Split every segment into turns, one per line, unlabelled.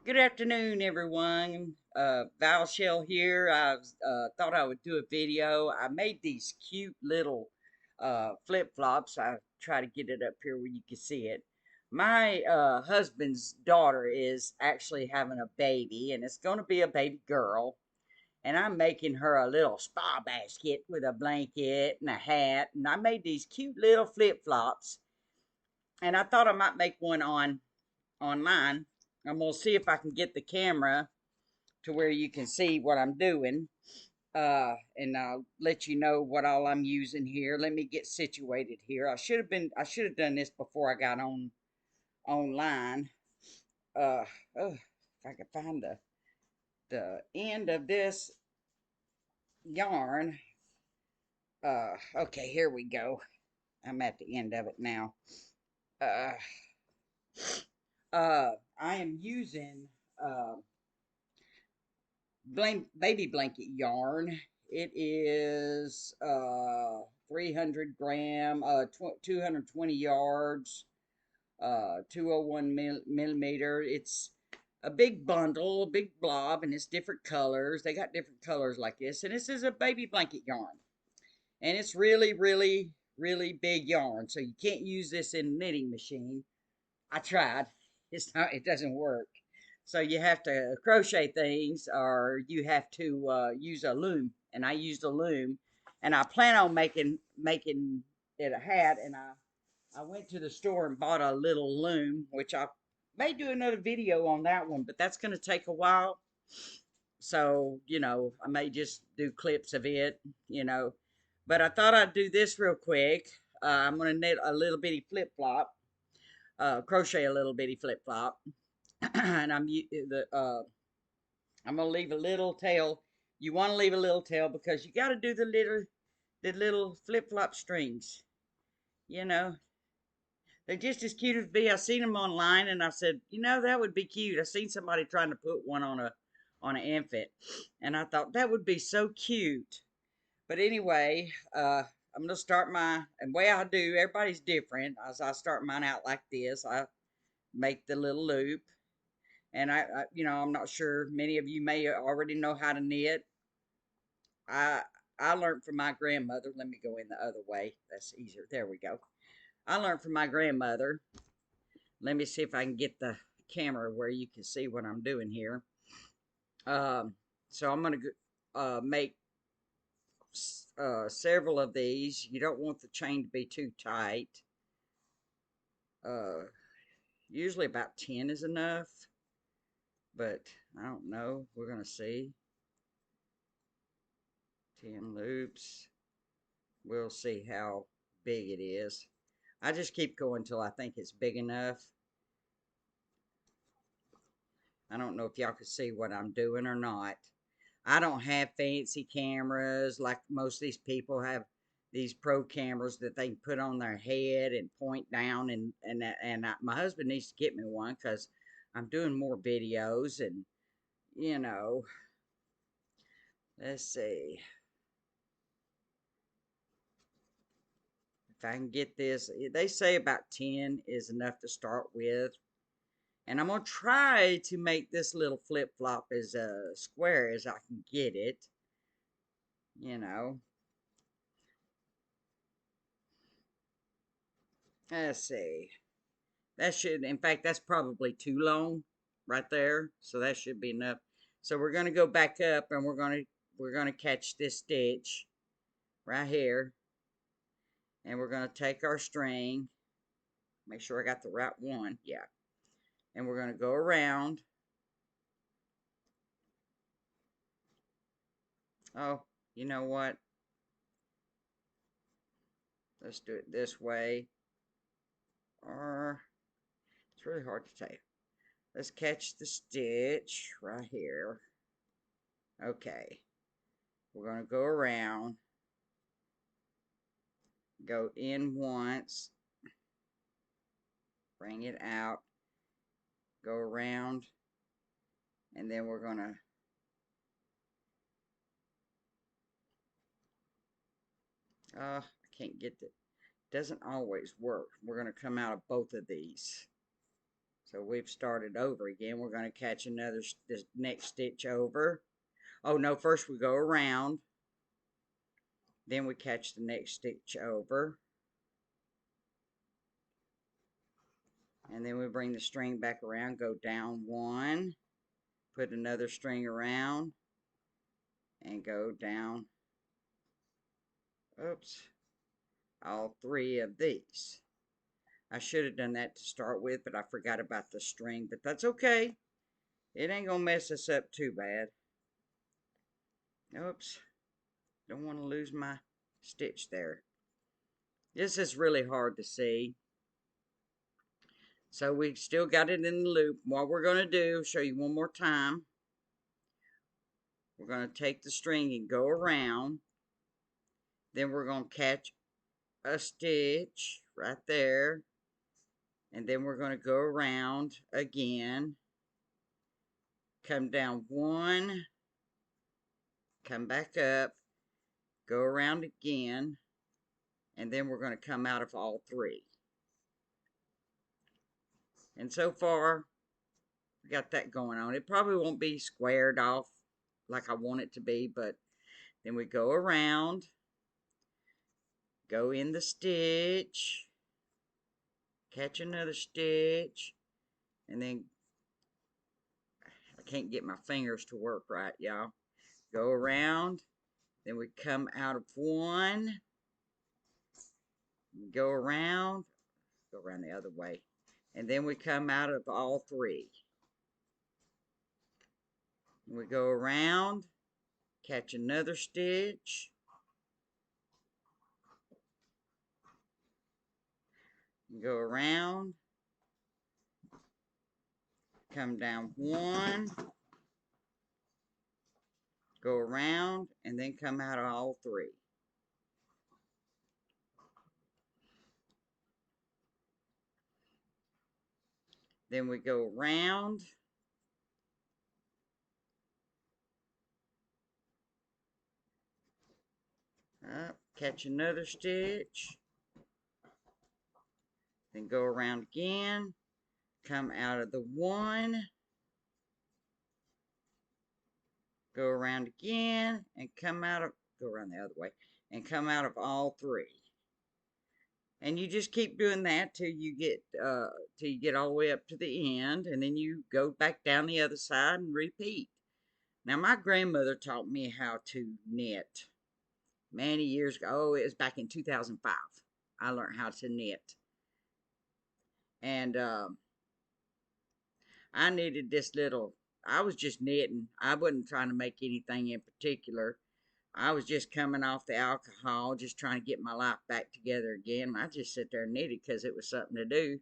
Good afternoon, everyone. Val Shell here. I thought I would do a video. I made these cute little flip-flops. I try to get it up here where you can see it. My husband's daughter is actually having a baby, and it's going to be a baby girl. And I'm making her a little spa basket with a blanket and a hat. And I made these cute little flip-flops. And I thought I might make one online. I'm gonna see if I can get the camera to where you can see what I'm doing. And I'll let you know what all I'm using here. Let me get situated here. I should have done this before I got online. Uh, oh, if I could find the end of this yarn. Okay, here we go. I'm at the end of it now. Uh, I am using baby blanket yarn. It is 300 gram, 220 yards, 201 millimeter. It's a big bundle, a big blob, and it's different colors. They got different colors like this, and this is a baby blanket yarn, and it's really, really, really big yarn. So you can't use this in a knitting machine. I tried. It's not. It doesn't work. So you have to crochet things, or you have to use a loom. And I used a loom, and I plan on making it a hat. And I went to the store and bought a little loom, which I may do another video on that one, but that's going to take a while. So I may just do clips of it. You know, but I thought I'd do this real quick. I'm going to knit a little bitty flip flop, crochet a little bitty flip flop, and I'm gonna leave a little tail. You want to leave a little tail because you got to do the little flip flop strings. You know, they're just as cute as be. I seen them online, and I said, that would be cute. I seen somebody trying to put one on an infant, and I thought that would be so cute. But anyway, I'm gonna start and way I do. Everybody's different. As I start mine out like this, I make the little loop. And I'm not sure. Many of you may already know how to knit. I I learned from my grandmother. Let me go in the other way. That's easier. There we go. I learned from my grandmother. Let me see if I can get the camera where you can see what I'm doing here. Um, so I'm gonna make several of these. You don't want the chain to be too tight. Uh, Usually about 10 is enough, but I don't know. We're gonna see. 10 loops. We'll see how big it is. I just keep going till I think it's big enough. I don't know if y'all can see what I'm doing or not. I don't have fancy cameras like most of these people have, these pro cameras that they can put on their head and point down, my husband needs to get me one because I'm doing more videos. And you know let's see if I can get this. They say about 10 is enough to start with. And I'm going to try to make this little flip-flop as square as I can get it. You know. Let's see. That should, in fact, that's probably too long right there. So that should be enough. So we're going to go back up, and we're going to catch this stitch right here. And we're going to take our string. Make sure I got the right one. Yeah. And we're going to go around. Oh, you know what? Let's do it this way. Or it's really hard to tell. Let's catch the stitch right here. Okay. We're going to go around. Go in once. Bring it out. Go around. And then we're going to I can't get it. Doesn't always work. We're going to come out of both of these. So we've started over again. We're going to catch another, this next stitch over. Oh no, first we go around. Then we catch the next stitch over. And then we bring the string back around, go down one, put another string around, and go down, oops, all three of these. I should have done that to start with, but I forgot about the string, but that's okay. It ain't gonna mess us up too bad. Oops, don't want to lose my stitch there. This is really hard to see. So we still got it in the loop. What we're gonna do, show you one more time. We're gonna take the string and go around. Then we're gonna catch a stitch right there. And then we're gonna go around again. Come down one, come back up, go around again, and then we're going to come out of all three. And so far, we got that going on. It probably won't be squared off like I want it to be, but then we go around, go in the stitch, catch another stitch, and then I can't get my fingers to work right, y'all. Go around, then we come out of one, go around the other way, and then we come out of all three. We go around, catch another stitch, go around, come down one, go around, and then come out of all three. Then we go around, up, catch another stitch, then go around again, come out of the one, go around again, and come out of, go around the other way, and come out of all three. And you just keep doing that till you get all the way up to the end, and then you go back down the other side and repeat. Now, my grandmother taught me how to knit many years ago. Oh, it was back in 2005. I learned how to knit. And I knitted this little, I was just knitting. I wasn't trying to make anything in particular. I was just coming off the alcohol, just trying to get my life back together again. I just sit there and knitted because it was something to do.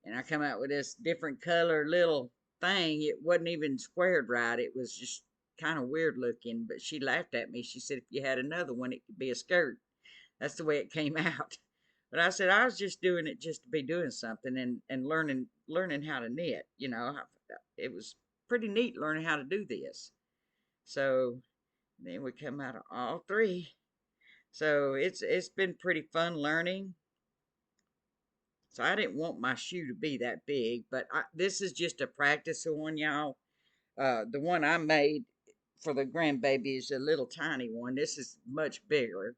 And I come out with this different color little thing. It wasn't even squared right. It was just kind of weird looking. But she laughed at me. She said, if you had another one, it could be a skirt. That's the way it came out. But I said, I was just doing it just to be doing something and learning how to knit. You know, it was pretty neat learning how to do this. So then we come out of all three. So it's been pretty fun learning. So I didn't want my shoe to be that big, but this is just a practice one, y'all. The one I made for the grandbaby is a little tiny one. This is much bigger.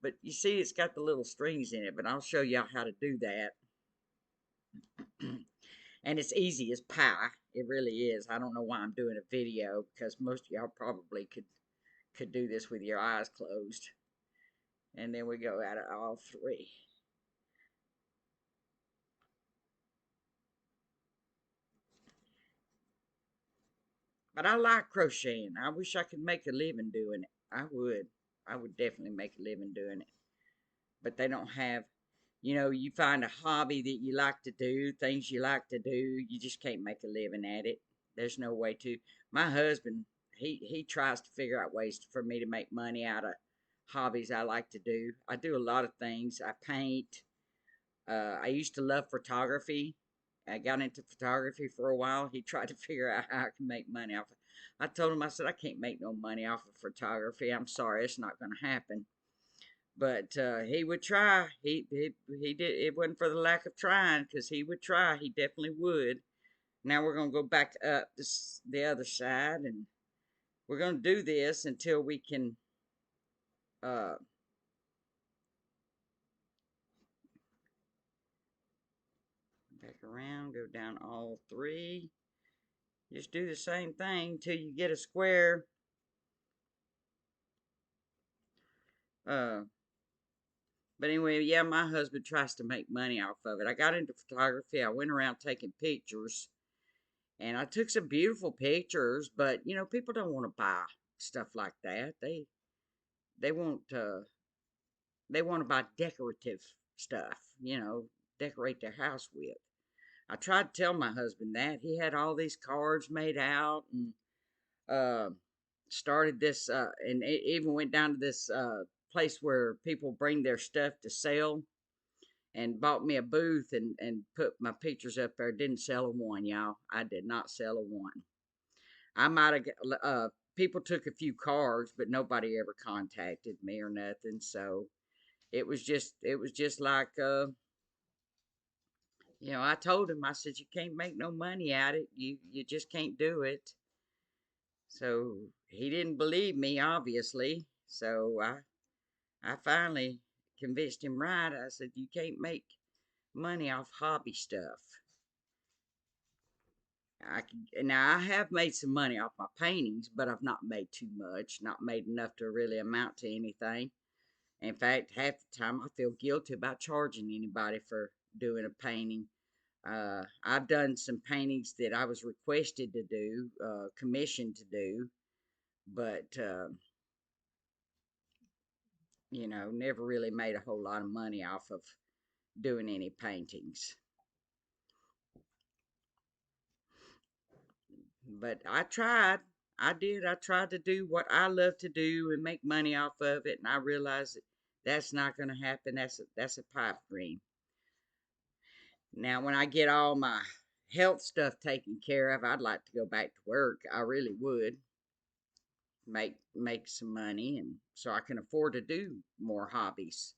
But you see it's got the little strings in it, but I'll show y'all how to do that. And it's easy as pie. It really is. I don't know why I'm doing a video, because most of y'all probably could do this with your eyes closed. And then we go at it all three. But I like crocheting. I wish I could make a living doing it. I would. I would definitely make a living doing it. But they don't have, you find a hobby that you like to do, things you like to do, you just can't make a living at it. There's no way to. My husband, he tries to figure out ways for me to make money out of hobbies I like to do. I do a lot of things. I paint. I used to love photography. I got into photography for a while. He tried to figure out how I can make money off it. I told him, I said, I can't make no money off of photography. I'm sorry, it's not going to happen. But he would try. He did. It wasn't for the lack of trying, because he would try. He definitely would. Now we're going to go back up the other side, and we're going to do this until we can uh, back around, go down all three. Just do the same thing till you get a square. Uh, but anyway, yeah, my husband tries to make money off of it. I got into photography. I went around taking pictures, and I took some beautiful pictures. But you know, people don't want to buy stuff like that. They want they want to buy decorative stuff. You know, decorate their house with. I tried to tell my husband that. He had all these cards made out, and uh, started this, and it even went down to this place where people bring their stuff to sell, and bought me a booth and put my pictures up there. Didn't sell a one, y'all. I did not sell a one. I might have, people took a few cards, but nobody ever contacted me or nothing. So it was just like, you know, I told him, I said, you can't make no money at it. You just can't do it. So he didn't believe me, obviously. So I finally convinced him right. I said, you can't make money off hobby stuff. Now I have made some money off my paintings, but I've not made too much, not made enough to really amount to anything. In fact, half the time I feel guilty about charging anybody for doing a painting. I've done some paintings that I was requested to do, commissioned to do, but you know, never really made a whole lot of money off of doing any paintings. But I tried. I did. I tried to do what I love to do and make money off of it, and I realized that that's not going to happen. That's a pipe dream. Now, when I get all my health stuff taken care of, I'd like to go back to work. I really would make some money, and so I can afford to do more hobbies,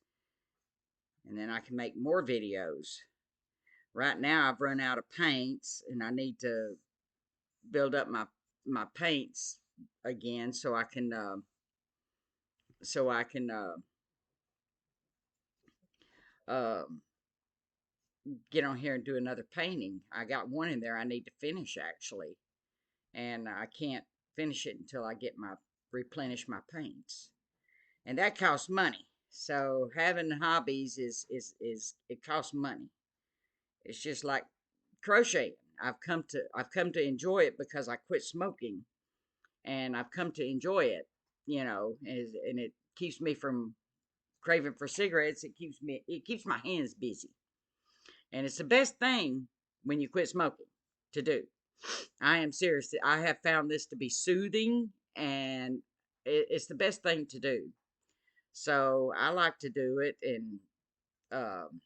and then I can make more videos. Right now, I've run out of paints, and I need to build up my paints again so I can uh, get on here and do another painting. I got one in there I need to finish actually, and I can't finish it until I get my replenish my paints, and that costs money. So having hobbies is it costs money. It's just like crocheting. I've come to enjoy it because I quit smoking, and I've come to enjoy it. You know, and it keeps me from craving for cigarettes. It keeps my hands busy, and it's the best thing when you quit smoking to do. I am serious. I have found this to be soothing, and it's the best thing to do. So I like to do it, and um,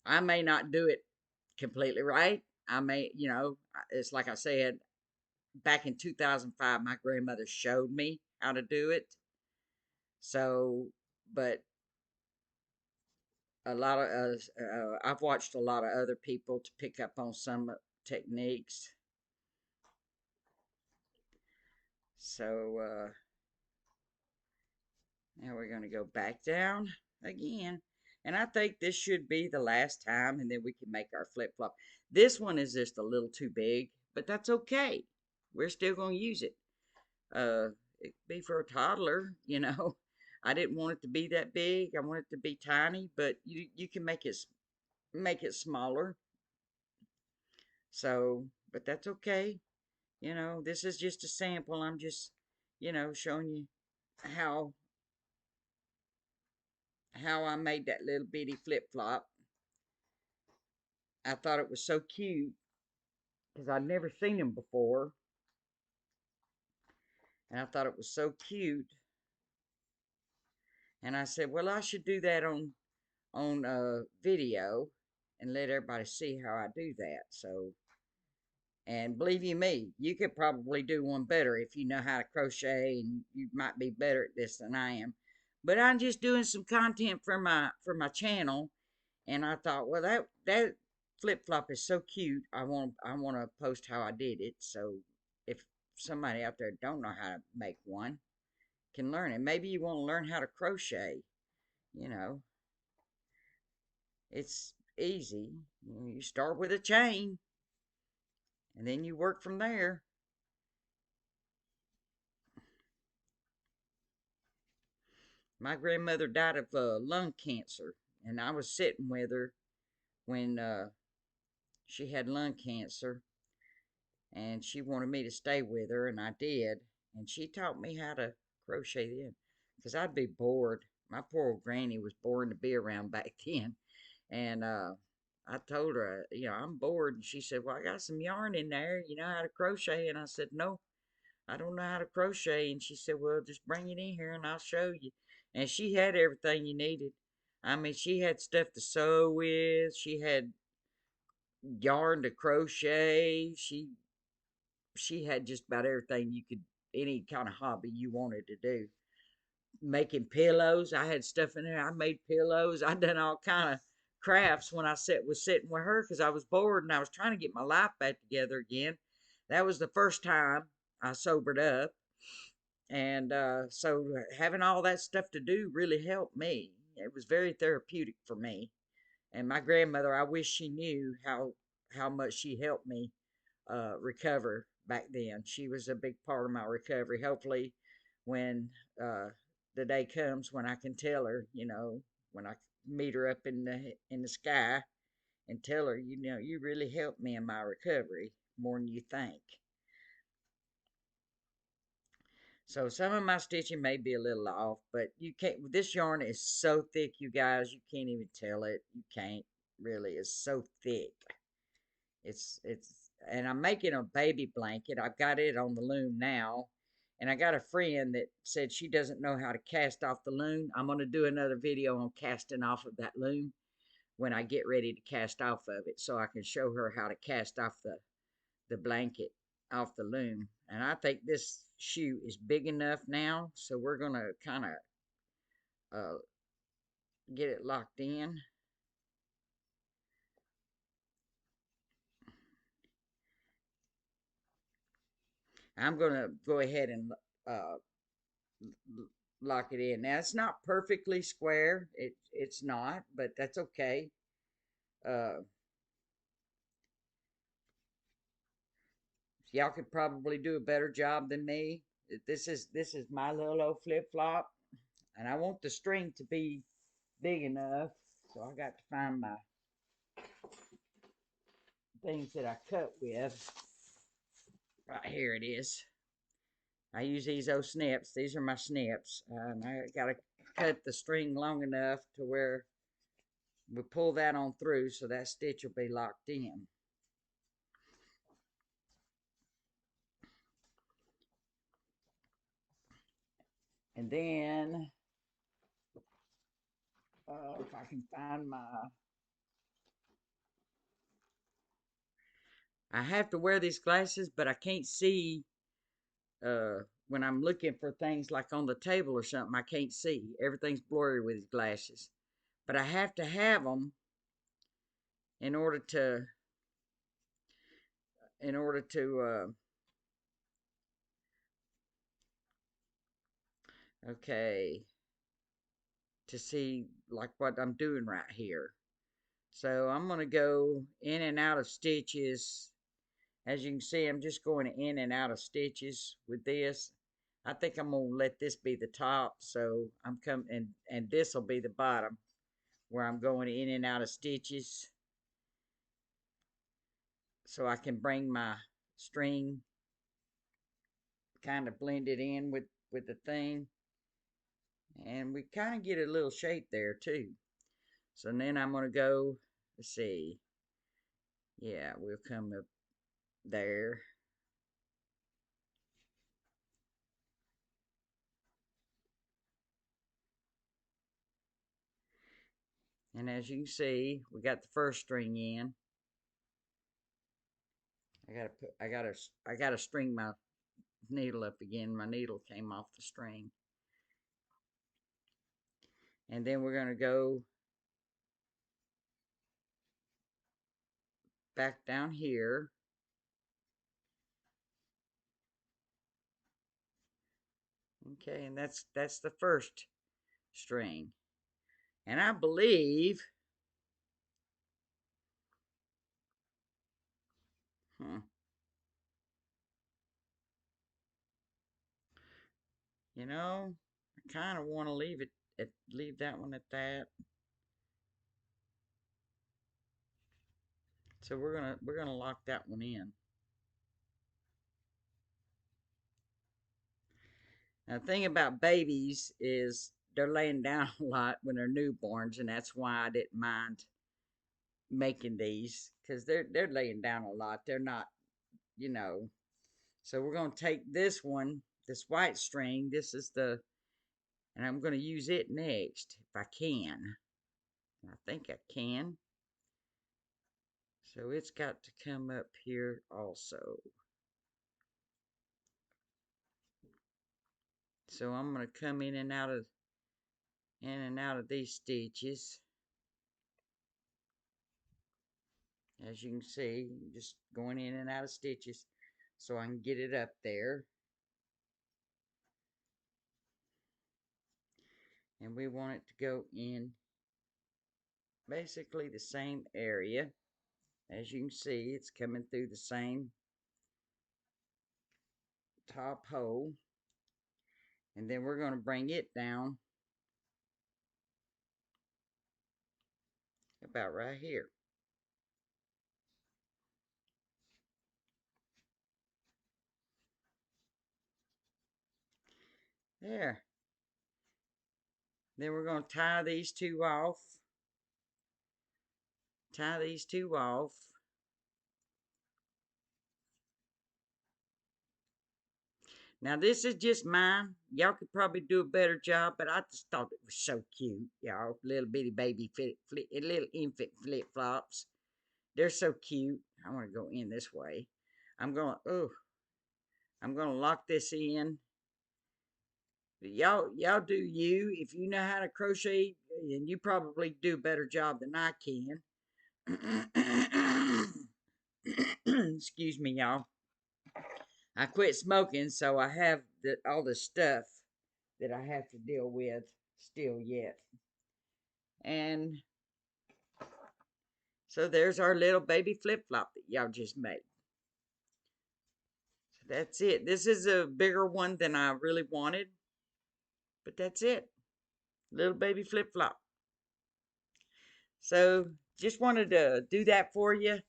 I may not do it completely right. I may, you know, it's like I said, back in 2005, my grandmother showed me how to do it. So, but a lot of I've watched a lot of other people to pick up on some techniques. So now we're going to go back down again. And I think this should be the last time, and then we can make our flip-flop. This one is just a little too big, but that's okay. We're still going to use it. It could be for a toddler, you know. I didn't want it to be that big. I want it to be tiny, but you can make it smaller. So, but that's okay. You know, this is just a sample. I'm just, you know, showing you how how I made that little bitty flip-flop. I thought it was so cute because I'd never seen them before. And I thought it was so cute. And I said, well, I should do that on video and let everybody see how I do that. So, and believe you me, you could probably do one better if you know how to crochet, and you might be better at this than I am. But I'm just doing some content for my channel, and I thought, well, that flip-flop is so cute. I want to post how I did it. So if somebody out there don't know how to make one, can learn it. Maybe you want to learn how to crochet. You know, it's easy. You start with a chain and then you work from there. My grandmother died of lung cancer, and I was sitting with her when she had lung cancer, and she wanted me to stay with her, and I did. And she taught me how to crochet then, because I'd be bored. My poor old granny was boring to be around back then, and I told her, I'm bored, and she said, "Well, I got some yarn in there. You know how to crochet?" And I said, "No, I don't know how to crochet." And she said, "Well, just bring it in here and I'll show you." And she had everything you needed. I mean, she had stuff to sew with. She had yarn to crochet. She had just about everything you could, any kind of hobby you wanted to do. Making pillows. I had stuff in there. I made pillows. I done all kind of crafts when I was sitting with her because I was bored and I was trying to get my life back together again. That was the first time I sobered up. And so having all that stuff to do really helped me. It was very therapeutic for me. And my grandmother, I wish she knew how much she helped me recover back then. She was a big part of my recovery. Hopefully, when uh, the day comes when I can tell her, when I meet her up in the sky and tell her, you really helped me in my recovery more than you think. So some of my stitching may be a little off, but you can't. This yarn is so thick, you guys, you can't even tell it. You can't really. It's so thick. And I'm making a baby blanket. I've got it on the loom now. And I got a friend that said she doesn't know how to cast off the loom. I'm going to do another video on casting off of that loom when I get ready to cast off of it so I can show her how to cast off the blanket off the loom. And I think this shoe is big enough now, so we're going to kind of uh, get it locked in. I'm going to go ahead and uh, lock it in. Now it's not perfectly square. It's not, but that's okay. Uh, y'all could probably do a better job than me. This is my little old flip flop, and I want the string to be big enough. So I got to find my things that I cut with. Right here it is. I use these old snips. These are my snips, and I got to cut the string long enough to where we pull that on through so that stitch will be locked in. And then, if I can find I have to wear these glasses, but I can't see when I'm looking for things like on the table or something. I can't see. Everything's blurry with these glasses. But I have to have them in order to, in order to, okay, to see like what I'm doing right here. So I'm going to go in and out of stitches. As you can see, I'm just going in and out of stitches with this. I think I'm going to let this be the top. So I'm coming, and this will be the bottom where I'm going in and out of stitches. So I can bring my string kind of blended in with the thing. And we kind of get a little shape there too. So then I'm going to go, let's see. Yeah, we'll come up there. And as you can see, we got the first string in. I gotta string my needle up again. My needle came off the string. And then we're gonna go back down here. Okay, and that's the first string. And I believe, hmm, you know, I kind of want to leave that one at that. So we're gonna lock that one in. Now, the thing about babies is they're laying down a lot when they're newborns, and that's why I didn't mind making these because they're laying down a lot. They're not, you know. So we're gonna take this one, this white string. This is the, and I'm gonna use it next if I can. I think I can. So it's got to come up here also. So I'm gonna come in and out of these stitches. As you can see, just going in and out of stitches so I can get it up there. And we want it to go in basically the same area. As you can see, it's coming through the same top hole. And then we're going to bring it down about right here. There. Then we're going to tie these two off. Tie these two off. Now this is just mine. Y'all could probably do a better job, but I just thought it was so cute, y'all. Little bitty baby little infant flip flops. They're so cute. I want to go in this way. I'm gonna lock this in. Y'all do you. If you know how to crochet, and you probably do a better job than I can. Excuse me, y'all. I quit smoking, so I have all the stuff that I have to deal with still yet. And so there's our little baby flip-flop that y'all just made. So that's it. This is a bigger one than I really wanted, but that's it. Little baby flip-flop. So just wanted to do that for you.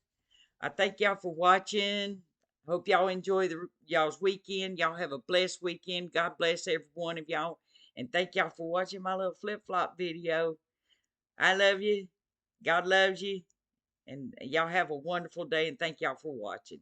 I thank y'all for watching. Hope y'all enjoy y'all's weekend. Y'all have a blessed weekend. God bless every one of y'all. And thank y'all for watching my little flip-flop video. I love you. God loves you. And y'all have a wonderful day. And thank y'all for watching.